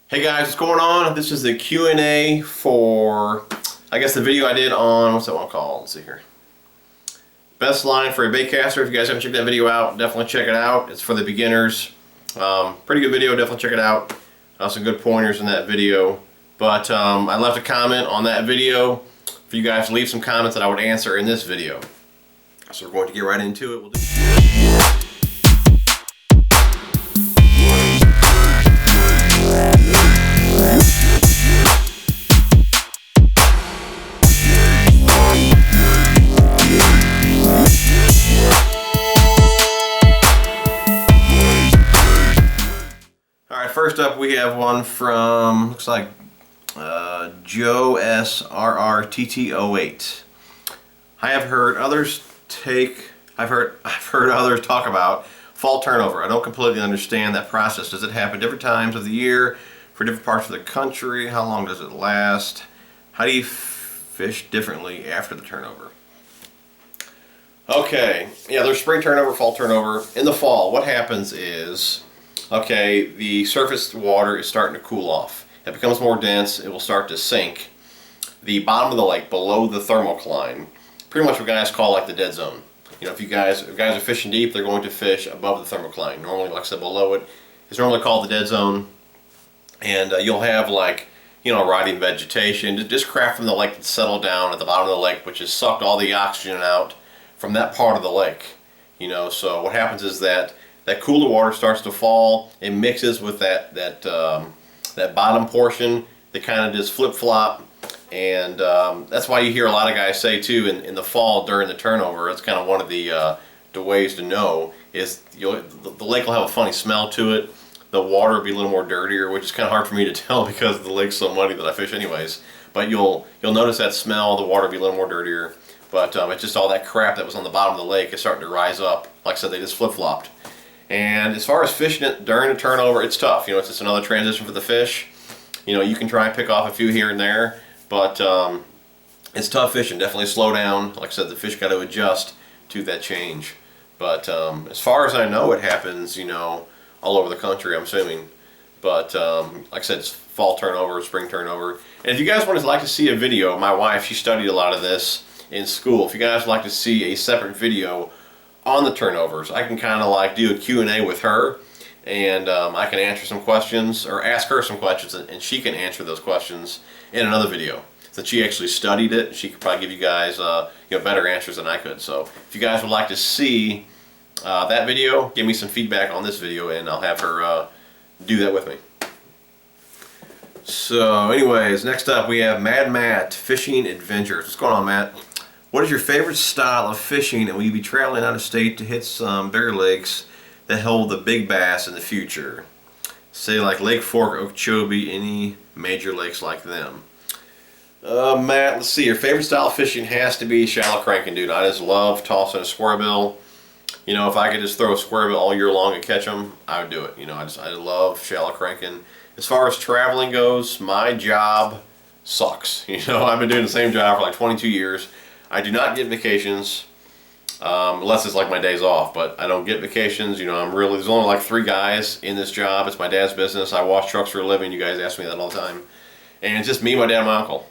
Hey guys, what's going on? This is the Q&A for, I guess, the video I did on, what's that one called? Let's see here. Best line for a baitcaster. If you guys haven't checked that video out, definitely check it out. It's for the beginners. Pretty good video, definitely check it out. Some good pointers in that video. But I left a comment on that video for you guys to leave some comments that I would answer in this video. So we're going to get right into it. First up, we have one from, looks like Joe SRRTT08. I have heard others I've heard others talk about fall turnover. I don't completely understand that process. Does it happen different times of the year for different parts of the country? How long does it last? How do you fish differently after the turnover? Okay, yeah, there's spring turnover, fall turnover. In the fall, what happens is, okay, the surface water is starting to cool off. It becomes more dense, it will start to sink. The bottom of the lake, below the thermocline, pretty much what guys call like the dead zone. You know, if guys are fishing deep, they're going to fish above the thermocline. Normally, like I said, below it is normally called the dead zone. And you'll have like, you know, rotting vegetation, just crap from the lake that's settled down at the bottom of the lake, which has sucked all the oxygen out from that part of the lake. You know, so what happens is that cooler water starts to fall. It mixes with that bottom portion. They kind of just flip-flop, and that's why you hear a lot of guys say too in the fall during the turnover. It's kind of one of the ways to know is the lake will have a funny smell to it. The water will be a little more dirtier, which is kind of hard for me to tell because the lake's so muddy that I fish anyways. But you'll notice that smell. The water will be a little more dirtier. But it's just all that crap that was on the bottom of the lake is starting to rise up. Like I said, they just flip-flopped. And as far as fishing it during a turnover, it's tough. You know, it's just another transition for the fish. You know, you can try and pick off a few here and there, but it's tough fishing. Definitely slow down. Like I said, the fish got to adjust to that change. But as far as I know, it happens, you know, all over the country, I'm assuming. But like I said, it's fall turnover, spring turnover. And if you guys would like to see a video, my wife, she studied a lot of this in school. If you guys would like to see a separate video on the turnovers, I can kind of like do a Q&A with her, and I can answer some questions or ask her some questions, and she can answer those questions in another video. Since she actually studied it, she could probably give you guys you know, better answers than I could. So if you guys would like to see that video, give me some feedback on this video, and I'll have her do that with me. So anyways, next up we have Mad Matt Fishing Adventures. What's going on, Matt? What is your favorite style of fishing, and will you be traveling out of state to hit some bigger lakes that hold the big bass in the future? Say like Lake Fork, Okeechobee, any major lakes like them. Matt, let's see. Your favorite style of fishing has to be shallow cranking, dude. I just love tossing a square bill. You know, if I could just throw a square bill all year long and catch them, I would do it. You know, I love shallow cranking. As far as traveling goes, my job sucks. You know, I've been doing the same job for like 22 years. I do not get vacations unless it's like my days off, but I don't get vacations. You know, there's only like 3 guys in this job. It's my dad's business. I wash trucks for a living. You guys ask me that all the time. And it's just me, my dad, and my uncle.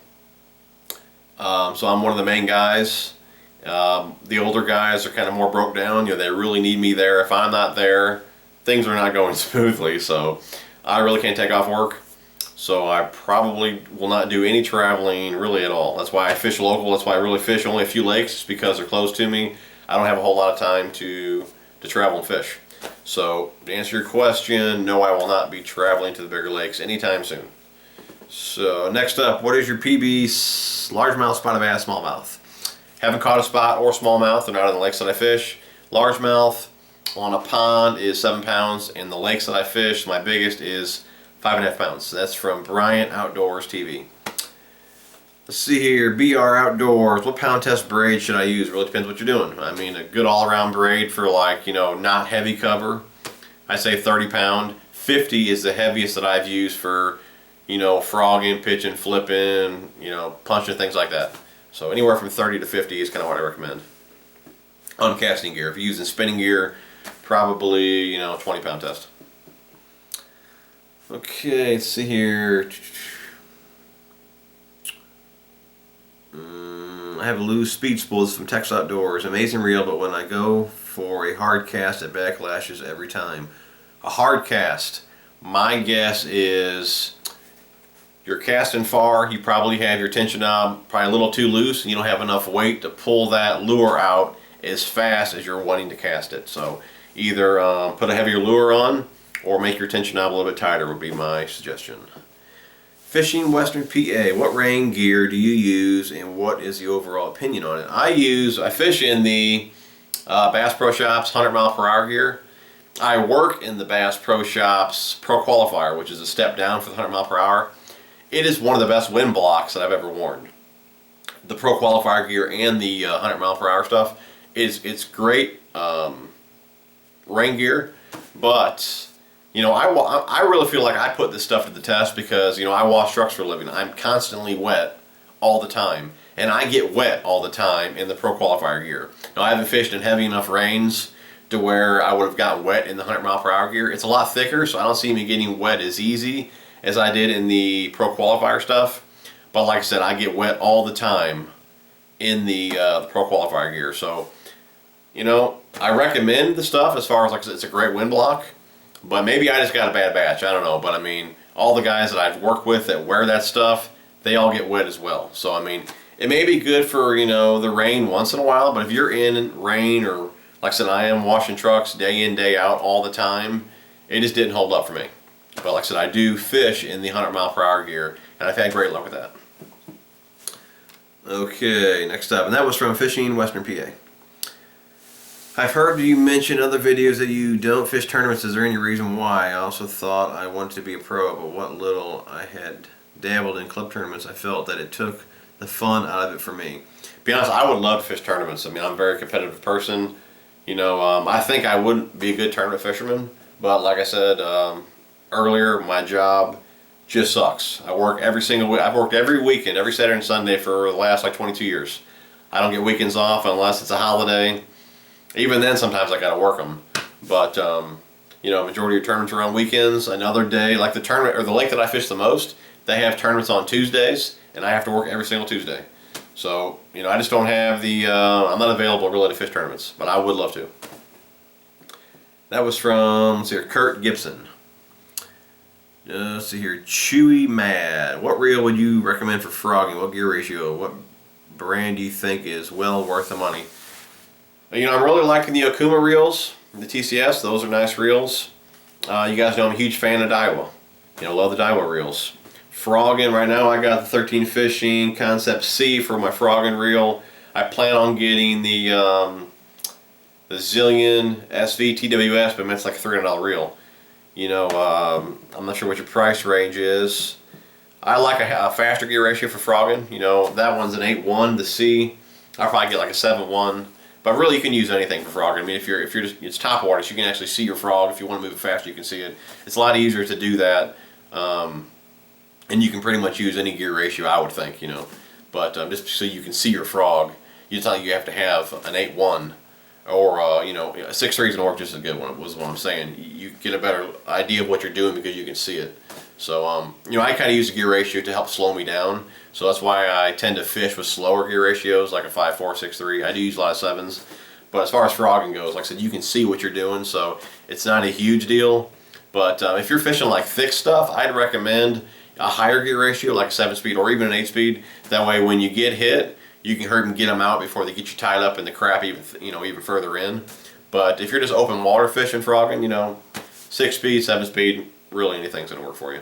So I'm one of the main guys. The older guys are kind of more broke down. You know, they really need me there. If I'm not there, things are not going smoothly. So I really can't take off work. So I probably will not do any traveling really at all. That's why I fish local. That's why I really fish only a few lakes, just because they're close to me. I don't have a whole lot of time to travel and fish. So to answer your question, no, I will not be traveling to the bigger lakes anytime soon. So next up, what is your PB largemouth, spotted bass, smallmouth? Haven't caught a spot or smallmouth. They're not in the lakes that I fish. Largemouth on a pond is 7 pounds. In the lakes that I fish, my biggest is 5.5 pounds. That's from Bryant Outdoors TV. Let's see here, BR Outdoors. What pound test braid should I use? Really depends what you're doing. I mean, a good all-around braid for, like, you know, not heavy cover, I say 30 pound. 50 is the heaviest that I've used for, you know, frogging, pitching, flipping, you know, punching, things like that. So anywhere from 30 to 50 is kind of what I recommend on casting gear. If you're using spinning gear, probably, you know, 20 pound test. Okay, let's see here. I have a loose speed spool. This is from Texas Outdoors. Amazing reel, but when I go for a hard cast at Backlashes every time. A hard cast, my guess is you're casting far, you probably have your tension knob probably a little too loose, and you don't have enough weight to pull that lure out as fast as you're wanting to cast it. So either put a heavier lure on or make your tension knob a little bit tighter would be my suggestion. Fishing Western PA, what rain gear do you use and what is the overall opinion on it? I fish in the Bass Pro Shops 100 mph gear. I work in the Bass Pro Shops Pro Qualifier, which is a step down for the 100 mph. It is one of the best wind blocks that I've ever worn. The Pro Qualifier gear and the 100 mph stuff it's great rain gear, but you know, I really feel like I put this stuff to the test because, you know, I wash trucks for a living. I'm constantly wet all the time, and I get wet all the time in the Pro Qualifier gear. Now, I haven't fished in heavy enough rains to where I would have gotten wet in the 100 mph gear. It's a lot thicker, so I don't see me getting wet as easy as I did in the Pro Qualifier stuff. But like I said, I get wet all the time in the Pro Qualifier gear. So, you know, I recommend the stuff as far as, like I said, it's a great wind block. But maybe I just got a bad batch, I don't know. But I mean, all the guys that I've worked with that wear that stuff, they all get wet as well. So I mean, it may be good for, you know, the rain once in a while, but if you're in rain or, like I said, I am washing trucks day in, day out all the time, it just didn't hold up for me. But like I said, I do fish in the 100 mph gear, and I've had great luck with that. Okay, next up, and that was from Fishing Western PA. I've heard you mention other videos that you don't fish tournaments. Is there any reason why? I also thought I wanted to be a pro, but what little I had dabbled in club tournaments, I felt that it took the fun out of it for me. To be honest, I would love to fish tournaments. I mean, I'm a very competitive person. You know, I think I wouldn't be a good tournament fisherman, but like I said earlier, my job just sucks. I work every single week. I've worked every weekend, every Saturday and Sunday for the last like 22 years. I don't get weekends off unless it's a holiday. Even then, sometimes I gotta work them. But you know, majority of tournaments are on weekends. Another day, like the tournament or the lake that I fish the most, they have tournaments on Tuesdays, and I have to work every single Tuesday. So you know, I just don't have the. I'm not available really to fish tournaments, but I would love to. That was from, let's see here, Kurt Gibson. Let's see here, Chewy Mad. What reel would you recommend for frogging? What gear ratio? What brand do you think is well worth the money? You know, I'm really liking the Okuma reels, the TCS. Those are nice reels. You guys know I'm a huge fan of Daiwa. You know, love the Daiwa reels. Frogging, right now I got the 13 Fishing Concept C for my frogging reel. I plan on getting the Zillion SV TWS, but it's like a $300 reel. You know, I'm not sure what your price range is. I like a faster gear ratio for frogging. You know, that one's an 8.1. The C, I'll probably get like a 7.1. But really, you can use anything for frogging. I mean, if you're just, it's top water, so you can actually see your frog. If you want to move it faster, you can see it. It's a lot easier to do that, and you can pretty much use any gear ratio, I would think, you know. But just so you can see your frog, you have to have an 8.1 or you know, a 6.3 is gonna work just as good. Was what I'm saying. You get a better idea of what you're doing because you can see it. So you know, I kind of use the gear ratio to help slow me down. So that's why I tend to fish with slower gear ratios, like a 5.4, 6.3. I do use a lot of 7s. But as far as frogging goes, like I said, you can see what you're doing, so it's not a huge deal. But if you're fishing like thick stuff, I'd recommend a higher gear ratio, like a 7-speed or even an 8-speed. That way, when you get hit, you can hurt and get them out before they get you tied up in the crap, even further in. But if you're just open water fishing frogging, you know, 6-speed, 7-speed, really anything's gonna work for you.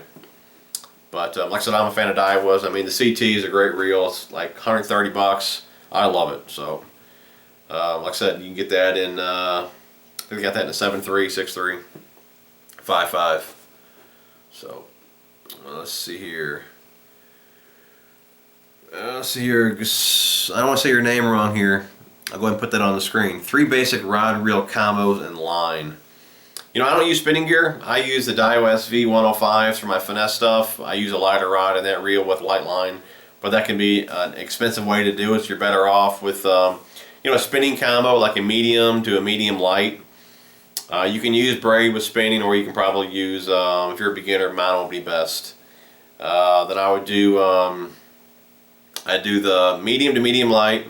But like I said, I'm a fan of Daiwas. I mean, the CT is a great reel. It's like 130 bucks. I love it. So, like I said, you can get that in. I think we got that in a 7.3, 6.3, 5.5. So, let's see here. Let's see here. I don't want to say your name wrong here. I'll go ahead and put that on the screen. 3 basic rod and reel combos and line. You know, I don't use spinning gear. I use the Daiwa SV 105s for my finesse stuff. I use a lighter rod in that reel with light line, but that can be an expensive way to do it. So you're better off with, you know, a spinning combo like a medium to a medium light. You can use braid with spinning, or you can probably use, if you're a beginner, mono would be best. Then I would do, I do the medium to medium light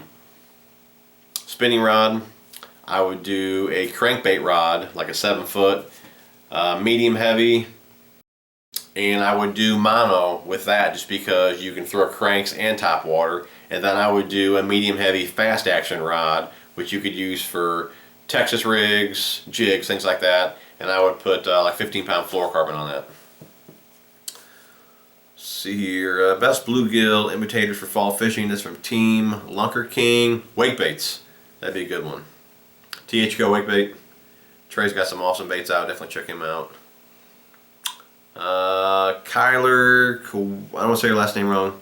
spinning rod. I would do a crankbait rod, like a 7-foot, medium heavy, and I would do mono with that just because you can throw cranks and top water. And then I would do a medium heavy fast action rod, which you could use for Texas rigs, jigs, things like that. And I would put like 15-pound fluorocarbon on that. See here, best bluegill imitators for fall fishing. This from Team Lunker King. Wake baits, that'd be a good one. THCO wake bait. Trey's got some awesome baits out. Definitely check him out. Kyler, I don't want to say your last name wrong.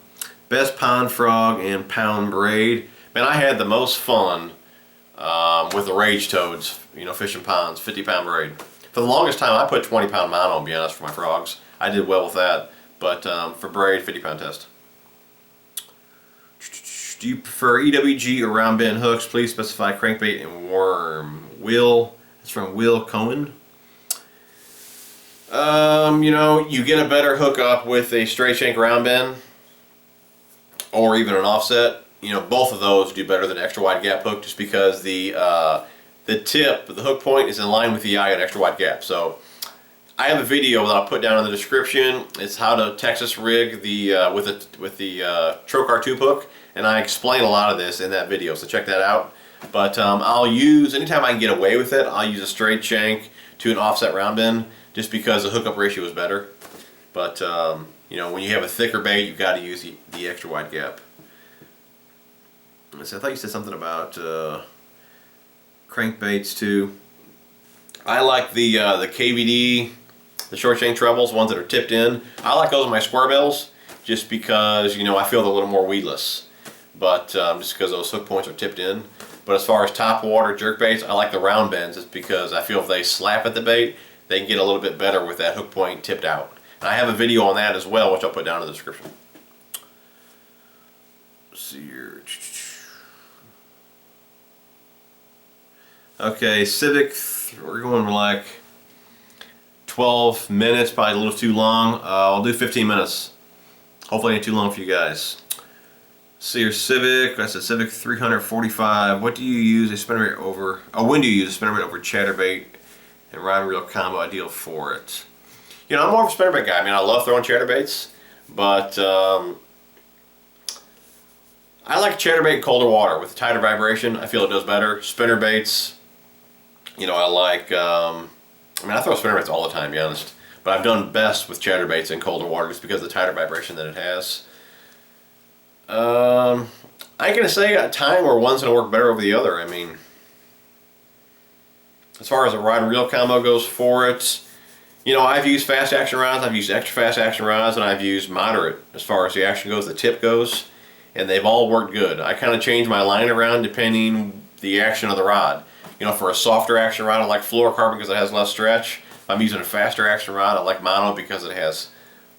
Best pond frog and pound braid. Man, I had the most fun with the rage toads. You know, fishing ponds, 50-pound braid. For the longest time, I put 20-pound mono, to be honest, for my frogs. I did well with that. But for braid, 50-pound test. Do you prefer EWG or round bend hooks? Please specify crankbait and worm. Will, it's from Will Cohen. You know, you get a better hookup with a straight shank round bend or even an offset. You know, both of those do better than extra wide gap hook, just because the tip, the hook point, is in line with the eye at extra wide gap. So I have a video that I'll put down in the description. It's how to Texas rig the with the Trokar tube hook, and I explain a lot of this in that video, so check that out. But I'll use, anytime I can get away with it, I'll use a straight shank to an offset round bend, just because the hookup ratio is better. But you know, when you have a thicker bait, you've got to use the extra wide gap. So I thought you said something about crankbaits too. I like the KVD, the short shank trebles, ones that are tipped in. I like those in my square bills, just because, you know, I feel they're a little more weedless. But just because those hook points are tipped in. But as far as top water jerk baits, I like the round bends, just because I feel if they slap at the bait, they can get a little bit better with that hook point tipped out. And I have a video on that as well, which I'll put down in the description. Let's see here. Okay, Civic, we're going like 12 minutes, probably a little too long. I'll do 15 minutes. Hopefully it ain't too long for you guys. See your Civic, that's a Civic 345. What do you use a spinnerbait over, when do you use a spinnerbait over chatterbait and rod and reel combo ideal for it? You know, I'm more of a spinnerbait guy. I mean, I love throwing chatterbaits, but I like chatterbait in colder water with tighter vibration. I feel it does better. Spinnerbaits, you know, I like, I mean, I throw spinnerbaits all the time, to be honest, but I've done best with chatterbaits in colder water just because of the tighter vibration that it has. I ain't gonna say a time where one's gonna work better over the other. I mean, as far as a rod and reel combo goes for it, you know, I've used fast action rods, I've used extra fast action rods, and I've used moderate as far as the action goes, the tip goes, and they've all worked good. I kind of change my line around depending the action of the rod. You know, for a softer action rod, I like fluorocarbon because it has less stretch. If I'm using a faster action rod, I like mono because it has,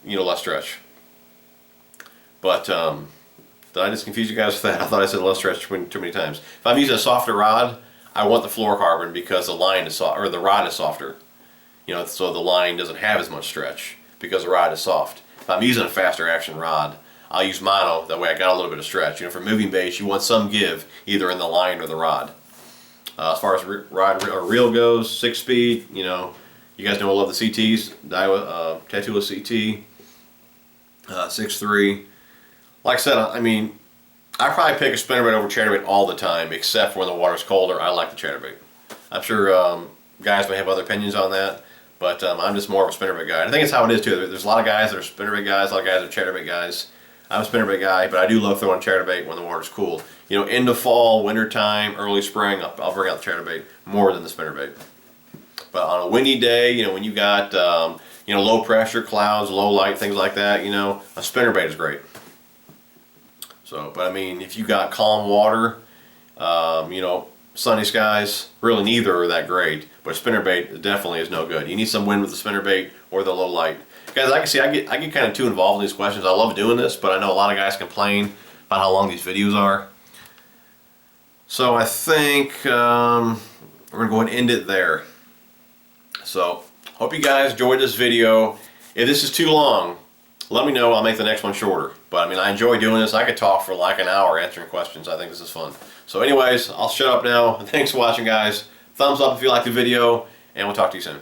you know, less stretch. But did I just confuse you guys with that? I thought I said less stretch too many times. If I'm using a softer rod, I want the fluorocarbon because the line is soft, or the rod is softer. You know, so the line doesn't have as much stretch because the rod is soft. If I'm using a faster action rod, I'll use mono. That way I got a little bit of stretch. You know, for moving baits, you want some give either in the line or the rod. As far as rod or reel goes, 6-speed. You know, you guys know I love the CTs. Daiwa Tatula CT 6.3. Like I said, I mean, I probably pick a spinnerbait over chatterbait all the time, except when the water's colder. I like the chatterbait. I'm sure guys may have other opinions on that, but I'm just more of a spinnerbait guy. And I think it's how it is too. There's a lot of guys that are spinnerbait guys, a lot of guys that are chatterbait guys. I'm a spinnerbait guy, but I do love throwing chatterbait when the water's cool. You know, end of fall, winter time, early spring, I'll bring out the chatterbait more than the spinnerbait. But on a windy day, you know, when you got you know, low pressure, clouds, low light, things like that, you know, a spinnerbait is great. So, but I mean, if you got calm water, you know, sunny skies, really neither are that great. But a spinnerbait definitely is no good. You need some wind with the spinnerbait or the low light. Guys, I can see I get kind of too involved in these questions. I love doing this, but I know a lot of guys complain about how long these videos are. So I think we're going to go and end it there. So hope you guys enjoyed this video. If this is too long, let me know. I'll make the next one shorter. But I mean, I enjoy doing this. I could talk for like an hour answering questions. I think this is fun. So anyways, I'll shut up now. Thanks for watching, guys. Thumbs up if you liked the video, and we'll talk to you soon.